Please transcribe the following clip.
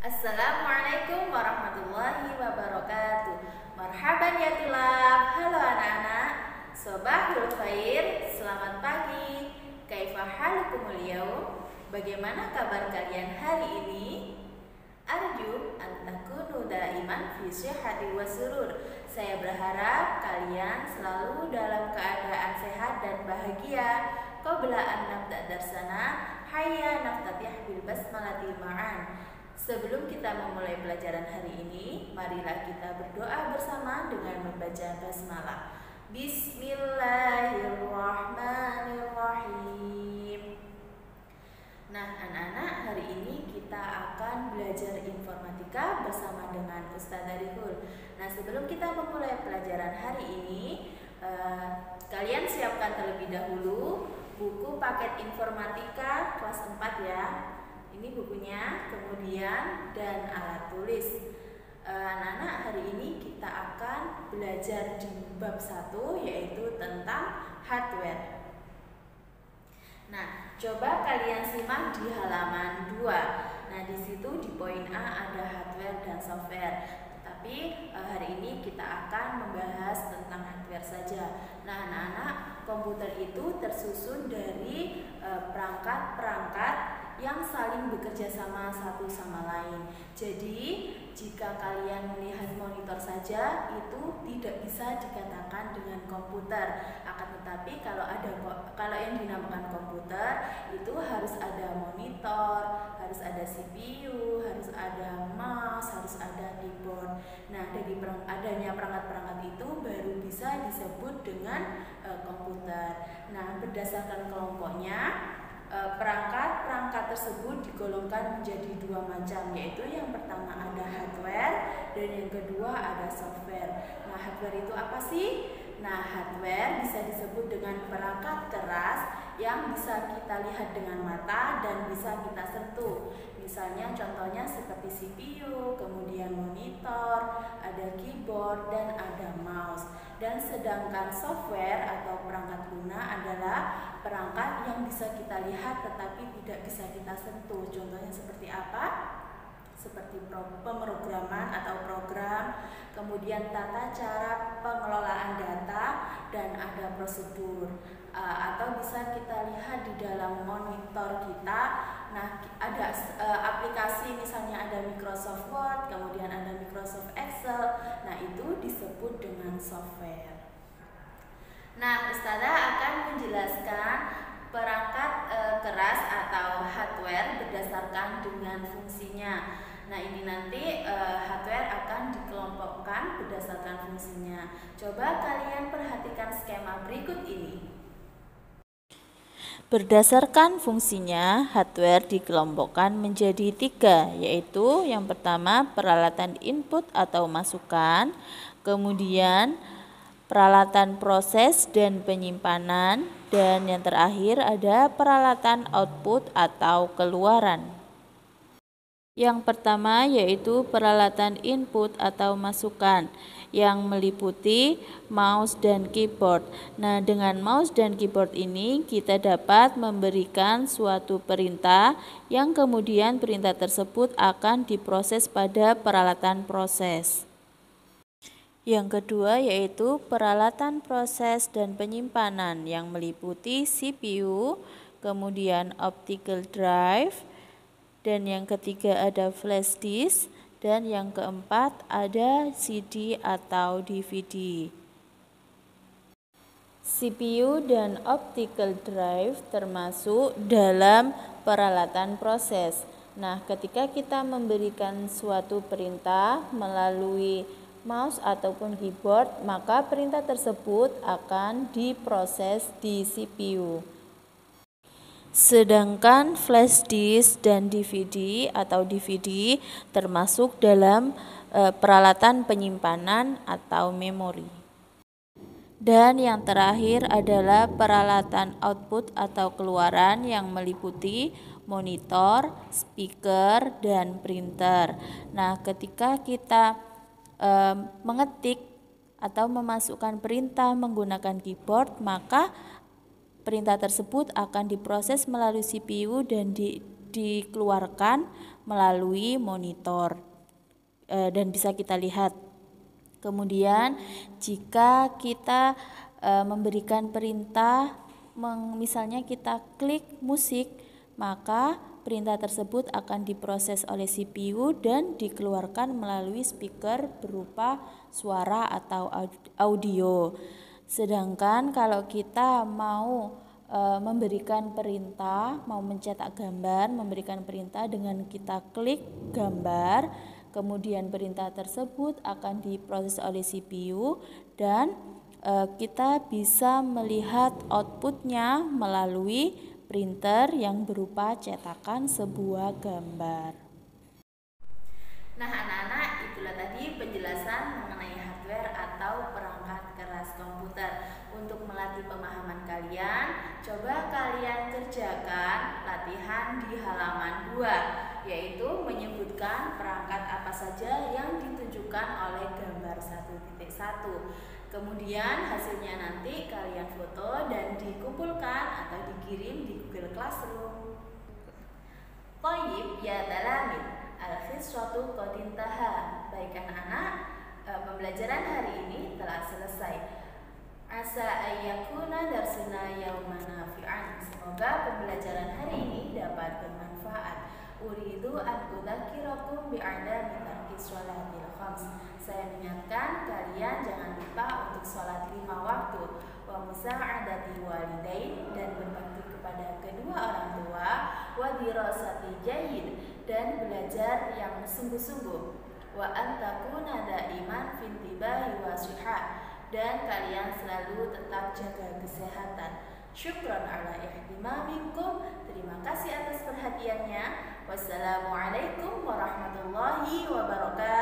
Assalamualaikum warahmatullahi wabarakatuh. Marhaban ya tulab. Halo anak-anak. Sobahul khair. Selamat pagi. Kaifa halukumul yaum? Bagaimana kabar kalian hari ini? Arju an takunu daiman fi sihhati wa surur. Saya berharap kalian selalu dalam keadaan sehat dan bahagia. Qabla an nabda darsana, hayya naftatih bil basmalatil ma'an. Sebelum kita memulai pelajaran hari ini, marilah kita berdoa bersama dengan membaca basmalah. Bismillahirrahmanirrahim. Nah, anak-anak, hari ini kita akan belajar informatika bersama dengan Ustazah Rihul. Nah, sebelum kita memulai pelajaran hari ini, kalian siapkan terlebih dahulu buku paket informatika kelas 4 ya. Ini bukunya, kemudian dan alat tulis. Anak-anak, hari ini kita akan belajar di bab 1, yaitu tentang hardware. Nah, coba kalian simak di halaman 2. Nah, di situ di poin A ada hardware dan software. Tetapi hari ini kita akan membahas tentang hardware saja. Nah, anak-anak, komputer itu tersusun dari perangkat-perangkat yang saling bekerja sama satu sama lain. Jadi, jika kalian melihat monitor saja itu tidak bisa dikatakan dengan komputer. Akan tetapi kalau yang dinamakan komputer itu harus ada monitor, harus ada CPU, harus ada mouse, harus ada keyboard. Nah, dari adanya perangkat-perangkat itu baru bisa disebut dengan komputer. Nah, berdasarkan kelompoknya, perangkat-perangkat tersebut digolongkan menjadi 2 macam, yaitu yang pertama ada hardware dan yang kedua ada software. Nah, hardware itu apa sih? Nah, hardware bisa disebut dengan perangkat keras yang bisa kita lihat dengan mata dan bisa kita sentuh. Misalnya contohnya seperti CPU, kemudian monitor, ada keyboard dan ada mouse. Dan sedangkan software atau perangkat guna adalah perangkat yang bisa kita lihat tetapi tidak bisa kita sentuh. Contohnya seperti apa? Seperti pemrograman atau program, kemudian tata cara pengelolaan data, dan ada prosedur. Atau bisa kita lihat di dalam monitor kita. Nah, ada aplikasi, misalnya ada Microsoft Word, kemudian ada Microsoft Excel. Nah, itu disebut dengan software. Nah, Ustazah akan menjelaskan perangkat keras atau hardware berdasarkan dengan fungsinya. Nah, ini nanti hardware akan dikelompokkan berdasarkan fungsinya. Coba kalian perhatikan skema berikut ini. Berdasarkan fungsinya, hardware dikelompokkan menjadi 3, yaitu yang pertama peralatan input atau masukan, kemudian peralatan proses dan penyimpanan, dan yang terakhir ada peralatan output atau keluaran. Yang pertama yaitu peralatan input atau masukan yang meliputi mouse dan keyboard. Nah, dengan mouse dan keyboard ini kita dapat memberikan suatu perintah yang kemudian perintah tersebut akan diproses pada peralatan proses. Yang kedua yaitu peralatan proses dan penyimpanan yang meliputi CPU, kemudian optical drive, dan yang ketiga ada flash disk, dan yang keempat ada CD atau DVD. CPU dan optical drive termasuk dalam peralatan proses. Nah, ketika kita memberikan suatu perintah melalui mouse ataupun keyboard, maka perintah tersebut akan diproses di CPU. Sedangkan flash disk dan DVD atau DVD termasuk dalam peralatan penyimpanan atau memori. Dan yang terakhir adalah peralatan output atau keluaran yang meliputi monitor, speaker, dan printer. Nah, ketika kita mengetik atau memasukkan perintah menggunakan keyboard, maka perintah tersebut akan diproses melalui CPU dan dikeluarkan melalui monitor dan bisa kita lihat. Kemudian jika kita memberikan perintah, misalnya kita klik musik, maka perintah tersebut akan diproses oleh CPU dan dikeluarkan melalui speaker berupa suara atau audio. Sedangkan kalau kita mau memberikan perintah, mau mencetak gambar, memberikan perintah dengan kita klik gambar, kemudian perintah tersebut akan diproses oleh CPU dan kita bisa melihat outputnya melalui printer yang berupa cetakan sebuah gambar. Nah anak-anak, itulah tadi penjelasan mengenai hardware atau perangkat keras komputer. Untuk melatih pemahaman kalian, coba kalian kerjakan latihan di halaman 2, yaitu menyebutkan perangkat apa saja yang ditunjukkan oleh gambar 1.1. Kemudian hasilnya nanti kalian foto dan dikumpulkan atau dikirim di Google Classroom. Thayyib ya talamid, al-qisatu qad intaha. Baik anak-anak, pembelajaran hari ini telah selesai. Asa ayyakuna darsuna yawman nafi'an. Semoga pembelajaran hari ini dapat bermanfaat. Uridu an udzakirakum bi'adami tarkis sholatil khams. Saya mengingatkan kalian jangan lupa untuk sholat 5 waktu, wa musa'adati walidain, dan berbakti kepada kedua orang tua, wa dirasati jayyid, dan belajar yang sungguh-sungguh, wa antakuna daiman fintibahi wa shihah, dan kalian selalu tetap jaga kesehatan. Syukran ala ihtimamikum. Terima kasih atas perhatiannya. Wassalamualaikum warahmatullahi wabarakatuh.